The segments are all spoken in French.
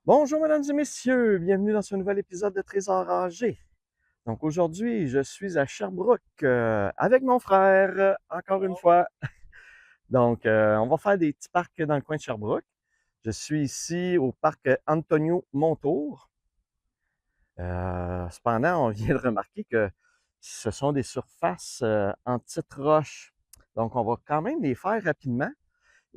Bonjour mesdames et messieurs, bienvenue dans ce nouvel épisode de Trésor âgé. Donc aujourd'hui, je suis à Sherbrooke avec mon frère, encore une fois. Donc on va faire des petits parcs dans le coin de Sherbrooke. Je suis ici au parc Antonio Montour. Cependant, on vient de remarquer que ce sont des surfaces en petites roches. Donc on va quand même les faire rapidement.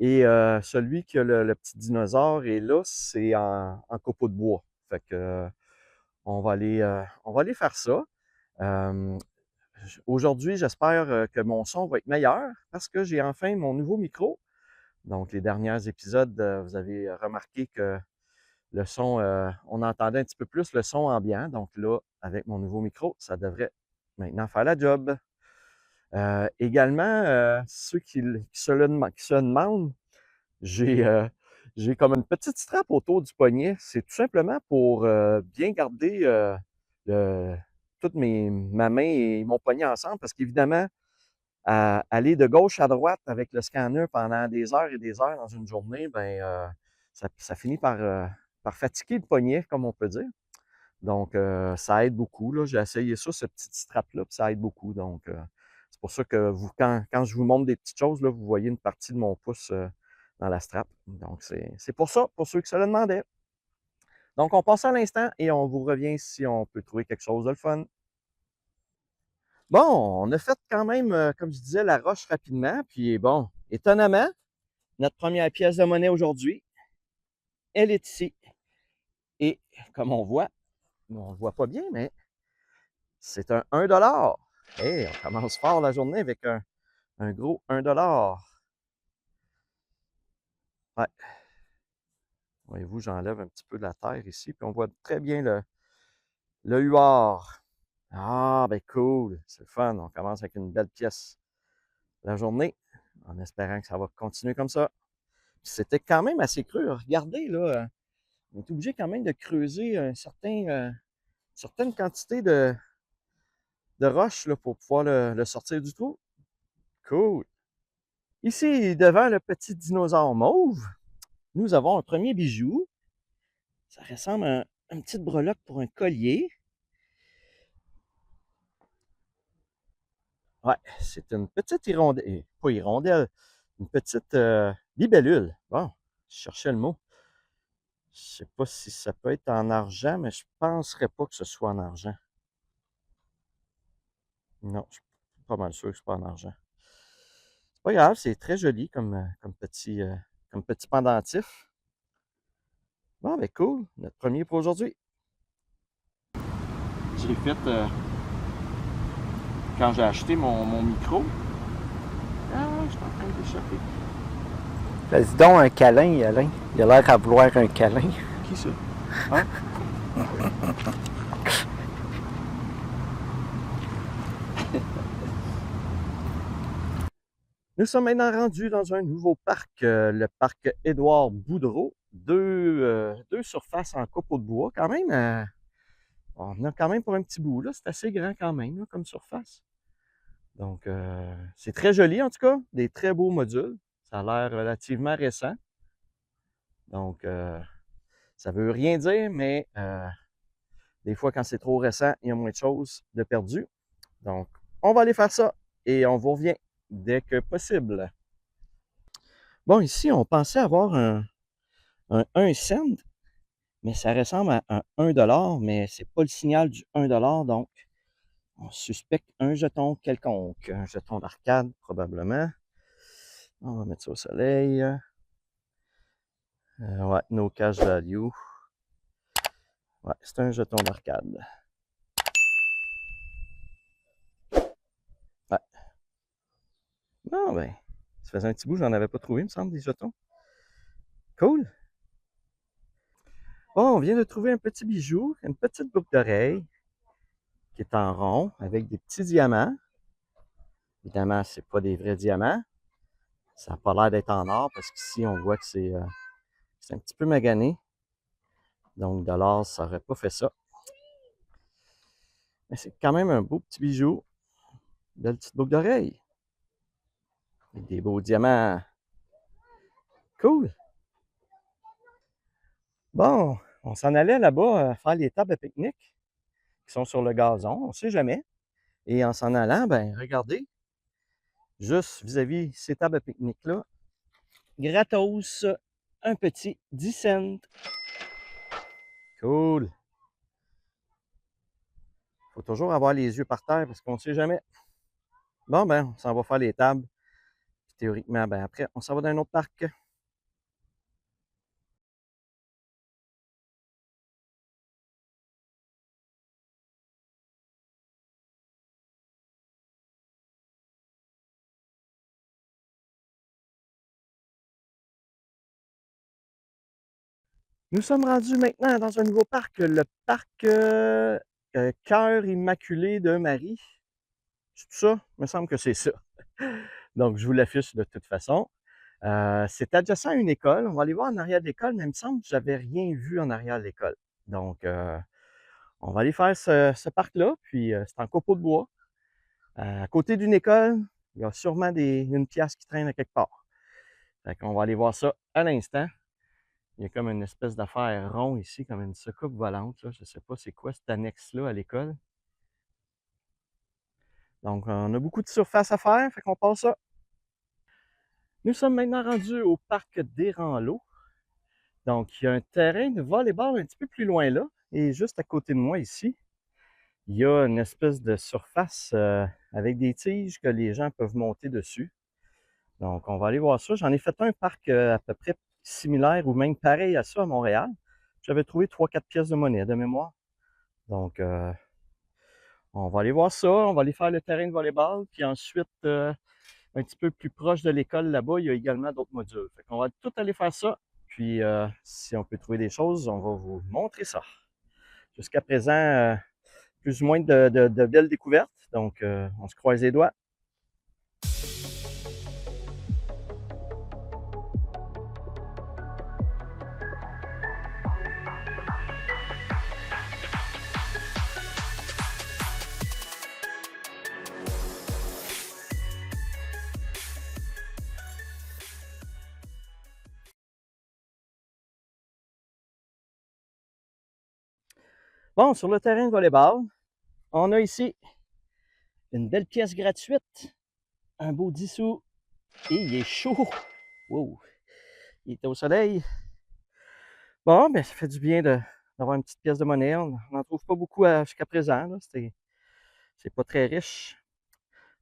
Et celui qui a le petit dinosaure est là, c'est en copeaux de bois. Fait que on va aller faire ça. Euh, Aujourd'hui, j'espère que mon son va être meilleur parce que j'ai enfin mon nouveau micro. Donc, les derniers épisodes, vous avez remarqué que le son, on entendait un petit peu plus le son ambiant. Donc là, avec mon nouveau micro, ça devrait maintenant faire la job. Également, ceux qui se demandent, j'ai j'ai comme une petite strap autour du poignet. C'est tout simplement pour bien garder le, ma main et mon poignet ensemble parce qu'évidemment, aller de gauche à droite avec le scanner pendant des heures et des heures dans une journée, ben, ça finit par fatiguer le poignet, comme on peut dire. Donc, ça aide beaucoup. Là. J'ai essayé ça, ce petit strap-là, puis ça aide beaucoup. Donc, c'est pour ça que quand je vous montre des petites choses, là, vous voyez une partie de mon pouce dans la strap. Donc, c'est pour ça, pour ceux qui se le demandaient. Donc, on passe à l'instant et on vous revient si on peut trouver quelque chose de le fun. Bon, on a fait quand même, comme je disais, la roche rapidement. Puis bon, étonnamment, notre première pièce de monnaie aujourd'hui, elle est ici. Et comme on voit, on ne le voit pas bien, mais c'est un 1 $. Hey, on commence fort la journée avec un gros 1 $. Ouais. Voyez-vous, j'enlève un petit peu de la terre ici, puis on voit très bien le huard. Ah, ben cool, c'est le fun. On commence avec une belle pièce la journée, en espérant que ça va continuer comme ça. C'était quand même assez creux. Regardez, là, on est obligé quand même de creuser certaine quantité de roches là, pour pouvoir le sortir du trou. Cool. Ici, devant le petit dinosaure mauve, nous avons un premier bijou. Ça ressemble à une petite breloque pour un collier. Ouais, c'est une petite hirondelle, pas hirondelle, une petite libellule. Bon, je cherchais le mot. Je sais pas si ça peut être en argent, mais je penserais pas que ce soit en argent. Non, je suis pas mal sûr que c'est pas en argent. C'est pas grave, c'est très joli comme petit pendentif. Bon, ben cool, notre premier pour aujourd'hui. Je l'ai fait quand j'ai acheté mon micro. Ah, je suis en train d'échapper. Vas-y donc un câlin, Alain. Il a l'air à vouloir un câlin. Qui ça? Hein? Nous sommes maintenant rendus dans un nouveau parc, le parc Édouard Boudreau. Deux surfaces en copeaux de bois, quand même. On en a quand même pour un petit bout, là. C'est assez grand quand même, là, comme surface. Donc, c'est très joli, en tout cas. Des très beaux modules. Ça a l'air relativement récent. Donc, ça veut rien dire, mais des fois, quand c'est trop récent, il y a moins de choses de perdu. Donc, on va aller faire ça et on vous revient dès que possible. Bon, ici, on pensait avoir un 1 cent, mais ça ressemble à un 1 $, mais c'est pas le signal du 1 $, donc on suspecte un jeton quelconque, un jeton d'arcade probablement. On va mettre ça au soleil. Ouais, no cash value. Ouais, c'est un jeton d'arcade. Ouais. Non, ben, ça faisait un petit bout, j'en avais pas trouvé, il me semble, des jetons. Cool. Bon, on vient de trouver un petit bijou, une petite boucle d'oreille qui est en rond avec des petits diamants. Évidemment, c'est pas des vrais diamants. Ça n'a pas l'air d'être en or parce qu'ici, on voit que c'est un petit peu magané. Donc, de l'or, ça n'aurait pas fait ça. Mais c'est quand même un beau petit bijou. Belle petite boucle d'oreille. Avec des beaux diamants. Cool. Bon, On s'en allait là-bas faire les tables à pique-nique qui sont sur le gazon, on ne sait jamais. Et en s'en allant, ben regardez, juste vis-à-vis ces tables à pique-nique-là, gratos, un petit 10 cents. Cool. Faut toujours avoir les yeux par terre parce qu'on ne sait jamais. Bon, ben, on s'en va faire les tables. Puis théoriquement, ben après, on s'en va dans un autre parc. Nous sommes rendus maintenant dans un nouveau parc, le parc Cœur Immaculé de Marie. C'est ça? Il me semble que c'est ça. Donc, je vous l'affiche de toute façon. C'est adjacent à une école. On va aller voir en arrière de l'école, mais il me semble que je n'avais rien vu en arrière de l'école. Donc, on va aller faire ce parc-là, puis c'est en copeaux de bois. À côté d'une école, il y a sûrement une pièce qui traîne à quelque part. Fait qu'on va aller voir ça à l'instant. Il y a comme une espèce d'affaire rond ici, comme une soucoupe volante. Là. Je ne sais pas c'est quoi cette annexe-là à l'école. Donc, on a beaucoup de surface à faire, fait qu'on passe ça. Nous sommes maintenant rendus au parc des Ranleaux. Donc, il y a un terrain de volleyball un petit peu plus loin là. Et juste à côté de moi ici, il y a une espèce de surface avec des tiges que les gens peuvent monter dessus. Donc, on va aller voir ça. J'en ai fait un parc à peu près similaire ou même pareil à ça à Montréal. J'avais trouvé 3-4 pièces de monnaie de mémoire. Donc, on va aller voir ça. On va aller faire le terrain de volleyball. Puis ensuite, un petit peu plus proche de l'école là-bas, il y a également d'autres modules. Fait qu'on va tout aller faire ça. Puis, si on peut trouver des choses, on va vous montrer ça. Jusqu'à présent, plus ou moins de belles découvertes. Donc, on se croise les doigts. Bon, sur le terrain de volleyball, on a ici une belle pièce gratuite, un beau 10 sous, et il est chaud. Wow! Il est au soleil. Bon, ben ça fait du bien d'avoir une petite pièce de monnaie. On n'en trouve pas beaucoup jusqu'à présent. C'est pas très riche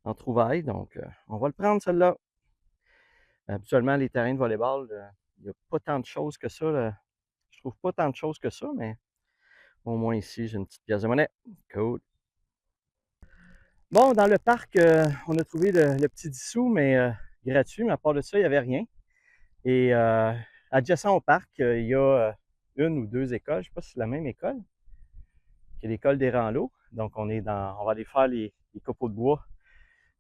en trouvailles, donc on va le prendre, celle-là. Habituellement, les terrains de volleyball, il n'y a pas tant de choses que ça. Là. Je trouve pas tant de choses que ça, mais au moins ici, j'ai une petite pièce de monnaie. Cool. Bon, dans le parc, on a trouvé le petit 10 sous, mais gratuit, mais à part de ça, il n'y avait rien. Et adjacent au parc, il y a une ou deux écoles, je ne sais pas si c'est la même école, qui est l'école des Ranleaux. Donc, on va aller faire les copeaux de bois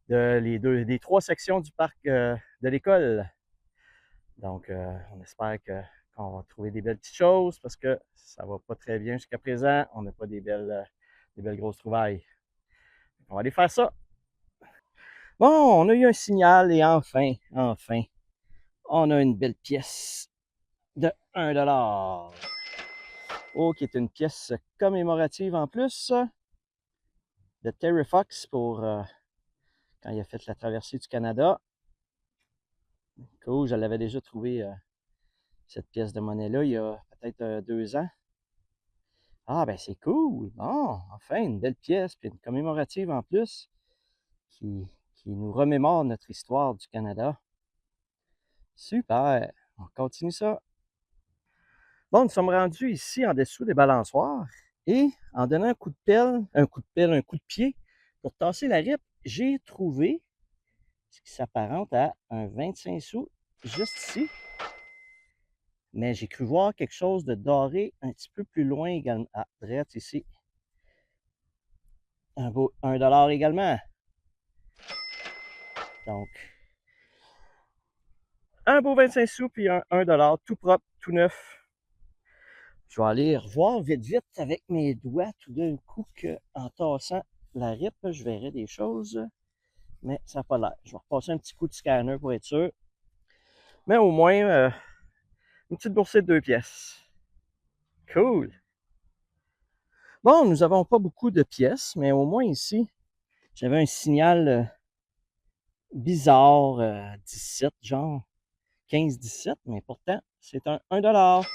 des trois sections du parc de l'école. Donc, on espère qu'on va trouver des belles petites choses parce que ça va pas très bien jusqu'à présent. On n'a pas des belles grosses trouvailles. On va aller faire ça. Bon, on a eu un signal et enfin, on a une belle pièce de 1$. Oh, qui est une pièce commémorative en plus de Terry Fox pour quand il a fait la traversée du Canada. Cool, je l'avais déjà trouvé cette pièce de monnaie-là il y a peut-être 2 ans. Ah, ben c'est cool. Bon, enfin, une belle pièce, puis une commémorative en plus qui nous remémore notre histoire du Canada. Super. On continue ça. Bon, nous sommes rendus ici en dessous des balançoires et en donnant un coup de pied pour tasser la ripe, j'ai trouvé ce qui s'apparente à un 25 sous juste ici. Mais j'ai cru voir quelque chose de doré un petit peu plus loin également. Ah, direct ici. Un beau 1$ également. Donc, un beau 25 sous puis un 1$, tout propre, tout neuf. Je vais aller revoir vite avec mes doigts tout d'un coup qu'en tassant la ripe, je verrai des choses. Mais ça n'a pas l'air. Je vais repasser un petit coup de scanner pour être sûr. Mais au moins, une petite boursée de 2 pièces. Cool. Bon, nous n'avons pas beaucoup de pièces, mais au moins ici, j'avais un signal bizarre, 17, genre 15-17, mais pourtant, c'est un 1 $.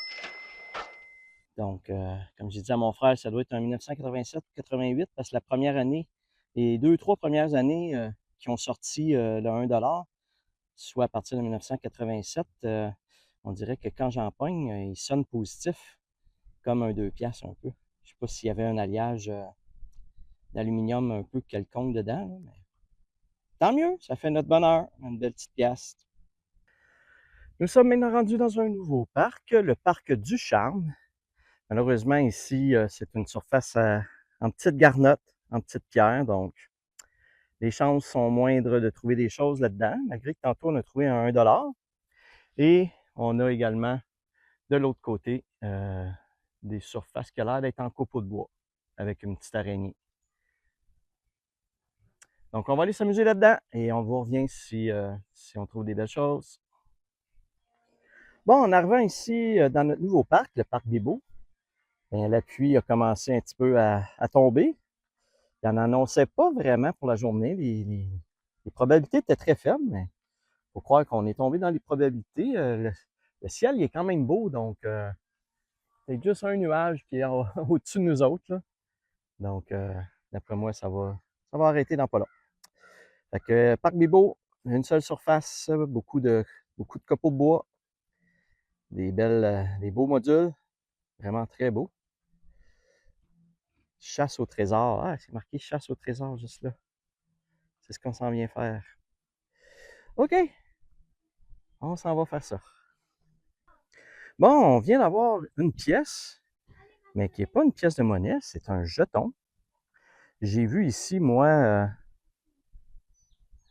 Donc, comme j'ai dit à mon frère, ça doit être en 1987-88, parce que la première année, les 2-3 premières années qui ont sorti le 1 $, soit à partir de 1987, on dirait que quand j'en pogne, il sonne positif, comme un 2 piastres un peu. Je sais pas s'il y avait un alliage d'aluminium un peu quelconque dedans, là, mais tant mieux, ça fait notre bonheur, une belle petite pièce. Nous sommes maintenant rendus dans un nouveau parc, le parc du Charme. Malheureusement, ici, c'est une surface en petite garnotte, en petite pierre, donc les chances sont moindres de trouver des choses là-dedans, malgré que tantôt on a trouvé un 1 $. Et on a également, de l'autre côté, des surfaces qui ont l'air d'être en copeaux de bois, avec une petite araignée. Donc on va aller s'amuser là-dedans et on vous revient si on trouve des belles choses. Bon, en arrivant ici dans notre nouveau parc, le parc Bibo, la pluie a commencé un petit peu à tomber. Il n'en annonçait pas vraiment pour la journée. Les probabilités étaient très faibles, mais il faut croire qu'on est tombé dans les probabilités. Le ciel il est quand même beau, donc c'est juste un nuage qui est au-dessus de nous autres, là. Donc, d'après moi, ça va arrêter dans pas long. Fait que Parc Bibo, une seule surface, beaucoup de copeaux de bois, des beaux modules, vraiment très beaux. Chasse au trésor. Ah, c'est marqué chasse au trésor juste là. C'est ce qu'on s'en vient faire. OK, on s'en va faire ça. Bon, on vient d'avoir une pièce, mais qui n'est pas une pièce de monnaie, c'est un jeton. J'ai vu ici, moi,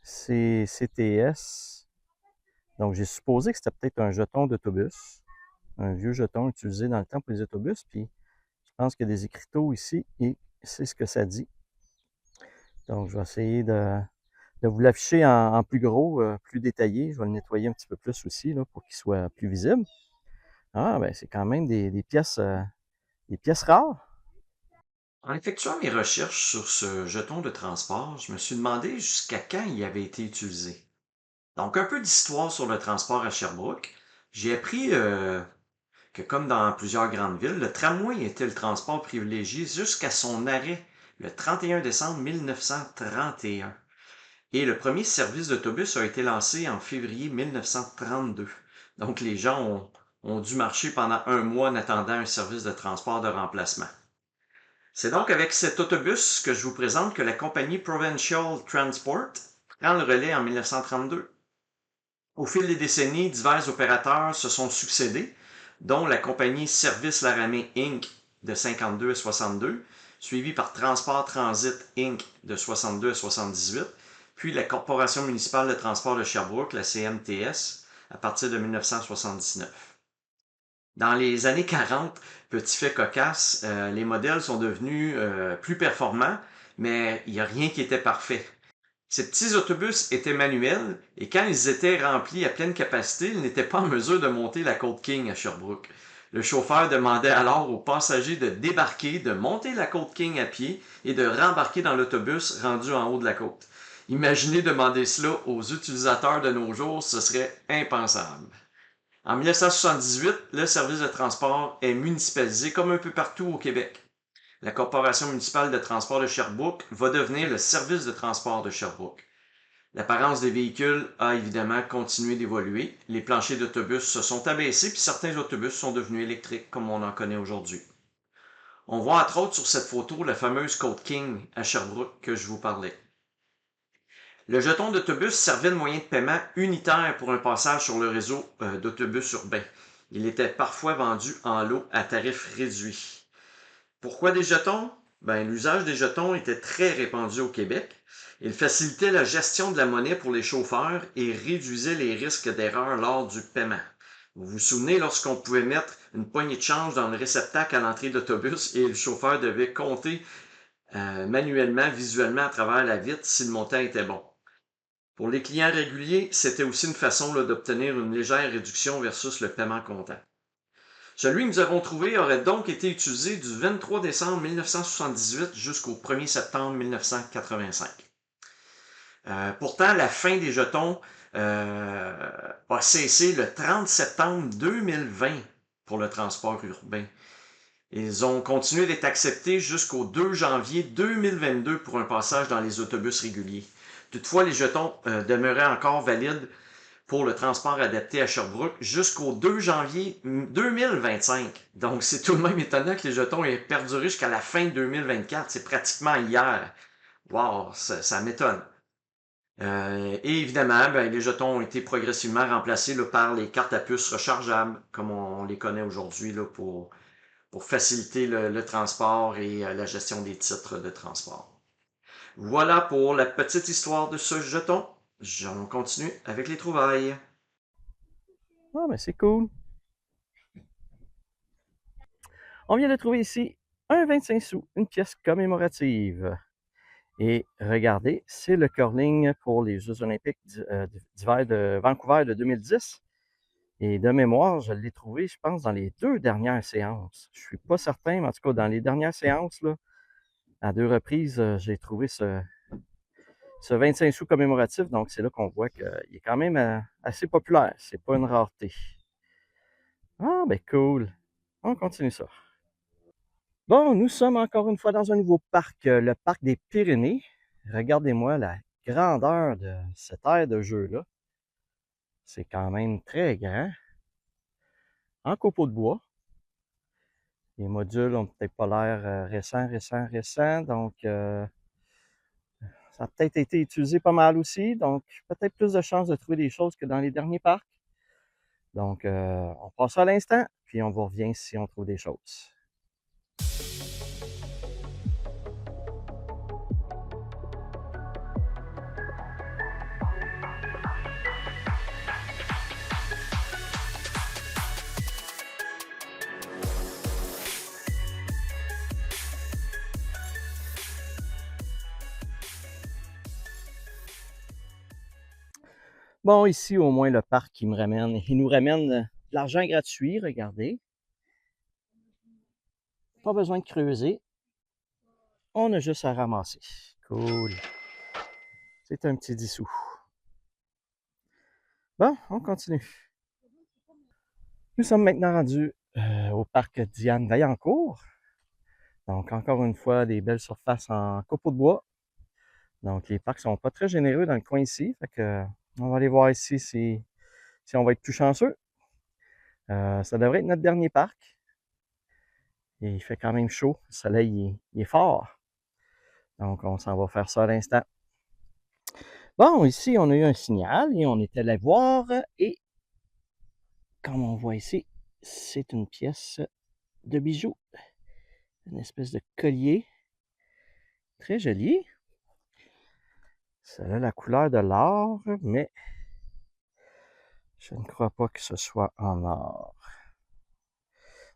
c'est CTS. Donc, j'ai supposé que c'était peut-être un jeton d'autobus, un vieux jeton utilisé dans le temps pour les autobus. Puis, je pense qu'il y a des écriteaux ici et c'est ce que ça dit. Donc, je vais essayer de vous l'afficher en plus gros, plus détaillé. Je vais le nettoyer un petit peu plus aussi là, pour qu'il soit plus visible. Ah, ben c'est quand même des pièces rares. En effectuant mes recherches sur ce jeton de transport, je me suis demandé jusqu'à quand il avait été utilisé. Donc, un peu d'histoire sur le transport à Sherbrooke. J'ai appris que, comme dans plusieurs grandes villes, le tramway était le transport privilégié jusqu'à son arrêt le 31 décembre 1931. Et le premier service d'autobus a été lancé en février 1932. Donc, les gens ont dû marcher pendant un mois en attendant un service de transport de remplacement. C'est donc avec cet autobus que je vous présente que la compagnie Provincial Transport prend le relais en 1932. Au fil des décennies, divers opérateurs se sont succédés, dont la compagnie Service Laramie Inc. de 52 à 62, suivie par Transport Transit Inc. de 62 à 78, puis la Corporation municipale de transport de Sherbrooke, la CMTS, à partir de 1979. Dans les années 40, petit fait cocasse, les modèles sont devenus plus performants, mais il n'y a rien qui était parfait. Ces petits autobus étaient manuels et quand ils étaient remplis à pleine capacité, ils n'étaient pas en mesure de monter la côte King à Sherbrooke. Le chauffeur demandait alors aux passagers de débarquer, de monter la côte King à pied et de rembarquer dans l'autobus rendu en haut de la côte. Imaginez demander cela aux utilisateurs de nos jours, ce serait impensable. En 1978, le service de transport est municipalisé comme un peu partout au Québec. La Corporation municipale de transport de Sherbrooke va devenir le service de transport de Sherbrooke. L'apparence des véhicules a évidemment continué d'évoluer. Les planchers d'autobus se sont abaissés puis certains autobus sont devenus électriques comme on en connaît aujourd'hui. On voit entre autres sur cette photo la fameuse Côte King à Sherbrooke que je vous parlais. Le jeton d'autobus servait de moyen de paiement unitaire pour un passage sur le réseau d'autobus urbain. Il était parfois vendu en lot à tarif réduit. Pourquoi des jetons? L'usage des jetons était très répandu au Québec. Il facilitait la gestion de la monnaie pour les chauffeurs et réduisait les risques d'erreur lors du paiement. Vous vous souvenez lorsqu'on pouvait mettre une poignée de change dans le réceptacle à l'entrée de l'autobus et le chauffeur devait compter manuellement, visuellement à travers la vitre si le montant était bon. Pour les clients réguliers, c'était aussi une façon d'obtenir une légère réduction versus le paiement comptant. Celui que nous avons trouvé aurait donc été utilisé du 23 décembre 1978 jusqu'au 1er septembre 1985. Pourtant, la fin des jetons a cessé le 30 septembre 2020 pour le transport urbain. Ils ont continué d'être acceptés jusqu'au 2 janvier 2022 pour un passage dans les autobus réguliers. Toutefois, les jetons demeuraient encore valides pour le transport adapté à Sherbrooke jusqu'au 2 janvier 2025. Donc, c'est tout de même étonnant que les jetons aient perduré jusqu'à la fin 2024. C'est pratiquement hier. Wow, ça m'étonne. Et évidemment, ben, les jetons ont été progressivement remplacés là, par les cartes à puce rechargeables, comme on les connaît aujourd'hui là, pour faciliter le transport et la gestion des titres de transport. Voilà pour la petite histoire de ce jeton. On continue avec les trouvailles. Ah, ben c'est cool. On vient de trouver ici un 25 sous, une pièce commémorative. Et regardez, c'est le curling pour les Jeux olympiques d'hiver de Vancouver de 2010. Et de mémoire, je l'ai trouvé, je pense, dans les 2 dernières séances. Je suis pas certain, mais en tout cas, dans les dernières séances, là, à 2 reprises, j'ai trouvé ce 25 sous commémoratif. Donc, c'est là qu'on voit qu'il est quand même assez populaire. C'est pas une rareté. Ah, ben cool. On continue ça. Bon, nous sommes encore une fois dans un nouveau parc, le parc des Pyrénées. Regardez-moi la grandeur de cette aire de jeu-là. C'est quand même très grand. En copeaux de bois. Les modules n'ont peut-être pas l'air récents. Donc, ça a peut-être été utilisé pas mal aussi. Donc, peut-être plus de chances de trouver des choses que dans les derniers parcs. Donc, on passe à l'instant, puis on vous revient si on trouve des choses. Bon, ici, au moins, le parc, il nous ramène de l'argent gratuit, regardez. Pas besoin de creuser. On a juste à ramasser. Cool. C'est un petit 10 sous. Bon, on continue. Nous sommes maintenant rendus au parc Diane Vaillancourt. Donc, encore une fois, des belles surfaces en copeaux de bois. Donc, les parcs sont pas très généreux dans le coin ici. Fait que, on va aller voir ici si on va être plus chanceux. Ça devrait être notre dernier parc. Et il fait quand même chaud. Le soleil il est fort. Donc, on s'en va faire ça à l'instant. Bon, ici, on a eu un signal et on est allé voir. Et comme on voit ici, c'est une pièce de bijoux. Une espèce de collier. Très joli. Ça a la couleur de l'or, mais je ne crois pas que ce soit en or.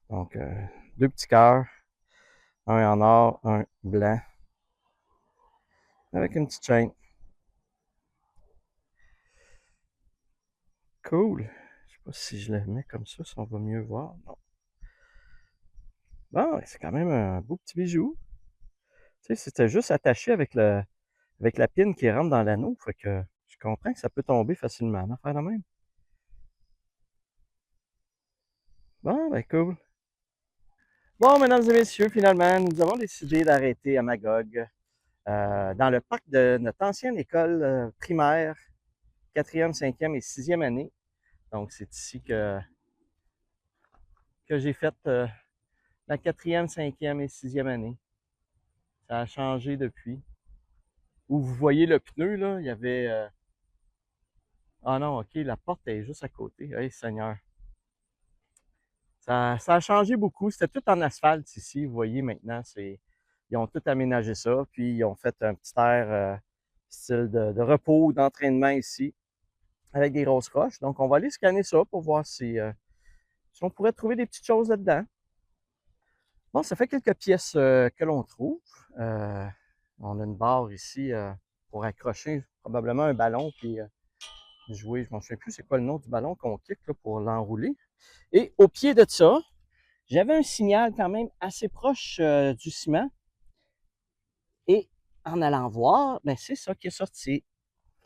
Donc, 2 petits cœurs. Un en or, un blanc. Avec une petite chaîne. Cool. Je sais pas si je le mets comme ça, si on va mieux voir. Non. Bon, c'est quand même un beau petit bijou. Tu sais, c'était juste attaché avec la pine qui rentre dans l'anneau. Fait que je comprends que ça peut tomber facilement. On va faire la même. Bon, ben cool. Bon, mesdames et messieurs, finalement, nous avons décidé d'arrêter à Magog, dans le parc de notre ancienne école primaire, 4e, 5e et 6e année. Donc, c'est ici que j'ai fait la 4e, 5e et 6e année. Ça a changé depuis. Où vous voyez le pneu, là, il y avait... Ah non, ok, la porte est juste à côté. Hey, Seigneur. Ça a changé beaucoup. C'était tout en asphalte ici. Vous voyez maintenant, ils ont tout aménagé ça. Puis ils ont fait un petit air style de repos, d'entraînement ici, avec des grosses roches. Donc on va aller scanner ça pour voir si on pourrait trouver des petites choses là-dedans. Bon, ça fait quelques pièces que l'on trouve. On a une barre ici pour accrocher probablement un ballon puis jouer. Je ne me souviens plus c'est quoi le nom du ballon qu'on kick là, pour l'enrouler. Et au pied de ça, j'avais un signal quand même assez proche du ciment. Et en allant voir, ben c'est ça qui est sorti.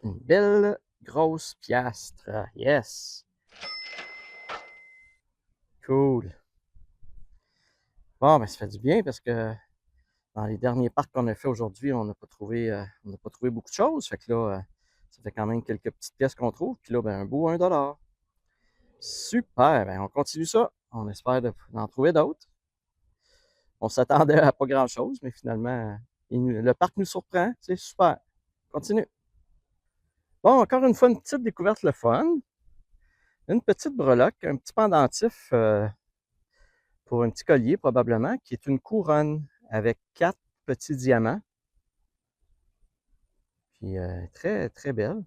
Une belle grosse piastre. Yes! Cool. Bon, ben ça fait du bien parce que dans les derniers parcs qu'on a fait aujourd'hui, on n'a pas trouvé beaucoup de choses. Fait que là, ça fait quand même quelques petites pièces qu'on trouve. Puis là, ben un beau 1$. Super! Ben on continue ça. On espère d'en trouver d'autres. On s'attendait à pas grand-chose, mais finalement, le parc nous surprend. C'est super. Continue. Bon, encore une fois, une petite découverte le fun. Une petite breloque, un petit pendentif pour un petit collier probablement, qui est une couronne avec 4 petits diamants. Puis très, très belle.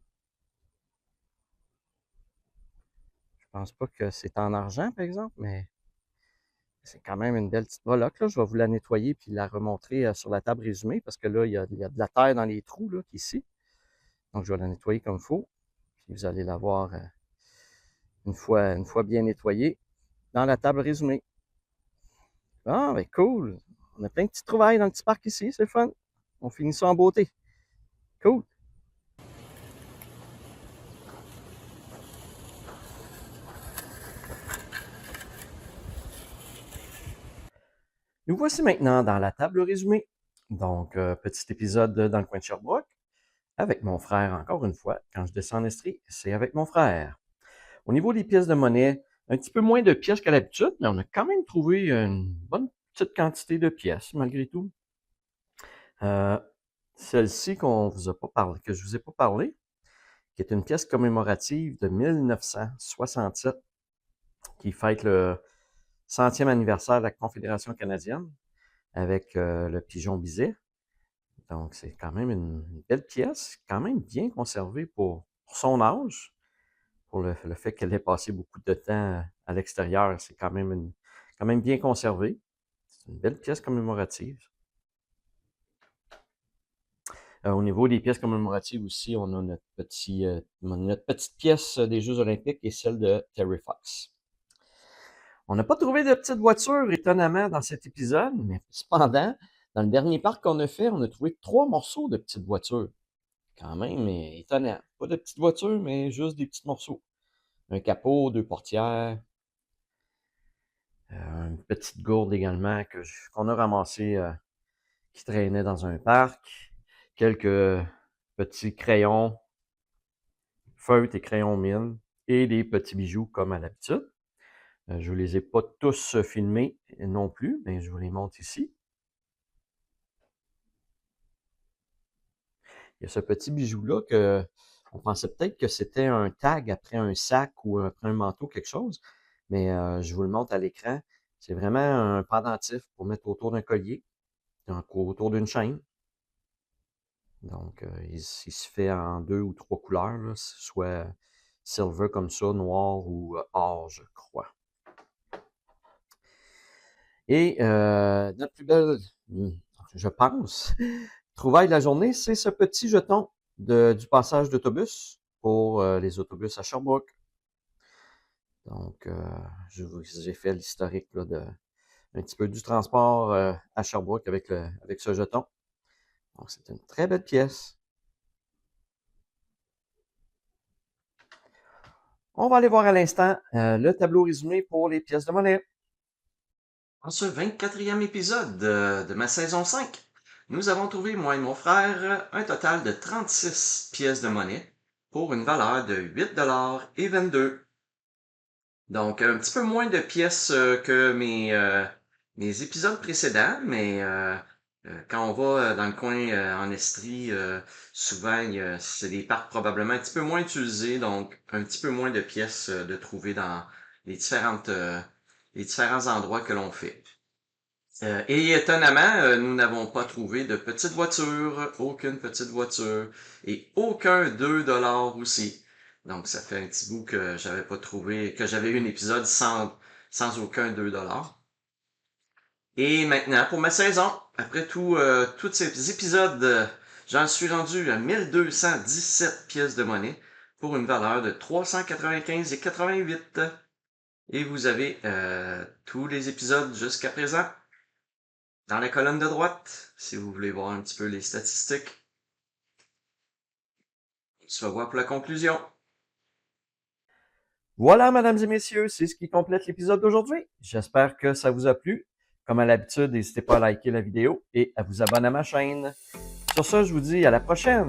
Je pense pas que c'est en argent, par exemple, mais c'est quand même une belle petite breloque. Là. Je vais vous la nettoyer puis la remontrer sur la table résumée parce que là, il y a de la terre dans les trous là, ici. Donc, je vais la nettoyer comme il faut. Puis vous allez la voir une fois bien nettoyée dans la table résumée. Ah, ben cool! On a plein de petites trouvailles dans le petit parc ici, c'est le fun. On finit ça en beauté. Cool! Nous voici maintenant dans la table résumée. Donc, petit épisode dans le coin de Sherbrooke, avec mon frère, encore une fois. Quand je descends en Estrie, c'est avec mon frère. Au niveau des pièces de monnaie, un petit peu moins de pièces qu'à l'habitude, mais on a quand même trouvé une bonne petite quantité de pièces, malgré tout. Celle-ci qu'on vous a pas parlé, que je vous ai pas parlé, qui est une pièce commémorative de 1967, qui fête le 100e anniversaire de la Confédération canadienne, avec le pigeon Bizet. Donc, c'est quand même une belle pièce, quand même bien conservée pour son âge, pour le fait qu'elle ait passé beaucoup de temps à l'extérieur. C'est quand même bien conservé. C'est une belle pièce commémorative. Au niveau des pièces commémoratives aussi, on a notre petite pièce des Jeux olympiques et celle de Terry Fox. On n'a pas trouvé de petite voiture, étonnamment, dans cet épisode, mais cependant, dans le dernier parc qu'on a fait, on a trouvé 3 morceaux de petites voitures. Quand même étonnant. Pas de petites voitures, mais juste des petits morceaux. Un capot, 2 portières, une petite gourde également qu'on a ramassée qui traînait dans un parc. Quelques petits crayons, feutres et crayons mine, et des petits bijoux comme à l'habitude. Je ne les ai pas tous filmés non plus, mais je vous les montre ici. Il y a ce petit bijou-là que on pensait peut-être que c'était un tag après un sac ou après un manteau, quelque chose, mais je vous le montre à l'écran. C'est vraiment un pendentif pour mettre autour d'un collier, donc autour d'une chaîne. Donc, il se fait en 2 ou 3 couleurs, là, soit silver comme ça, noir ou or, je crois. Et notre plus belle, je pense, trouvaille de la journée, c'est ce petit jeton du passage d'autobus pour les autobus à Sherbrooke. Donc, j'ai fait l'historique un petit peu du transport à Sherbrooke avec ce jeton. Donc, c'est une très belle pièce. On va aller voir à l'instant le tableau résumé pour les pièces de monnaie. Dans ce 24e épisode de ma saison 5, nous avons trouvé, moi et mon frère, un total de 36 pièces de monnaie pour une valeur de 8$ et 22. Donc, un petit peu moins de pièces que mes épisodes précédents, mais quand on va dans le coin en Estrie, souvent, c'est des parcs probablement un petit peu moins utilisés, donc un petit peu moins de pièces de trouver dans les les différents endroits que l'on fait. Et étonnamment, nous n'avons pas trouvé de petite voiture, aucune petite voiture, et aucun 2$ aussi. Donc, ça fait un petit bout que j'avais pas trouvé, que j'avais eu un épisode sans aucun 2$. Et maintenant, pour ma saison, après tous ces épisodes, j'en suis rendu à 1217 pièces de monnaie pour une valeur de 395,88. Et vous avez tous les épisodes jusqu'à présent dans la colonne de droite, si vous voulez voir un petit peu les statistiques. On se revoit pour la conclusion. Voilà, mesdames et messieurs, c'est ce qui complète l'épisode d'aujourd'hui. J'espère que ça vous a plu. Comme à l'habitude, n'hésitez pas à liker la vidéo et à vous abonner à ma chaîne. Sur ce, je vous dis à la prochaine.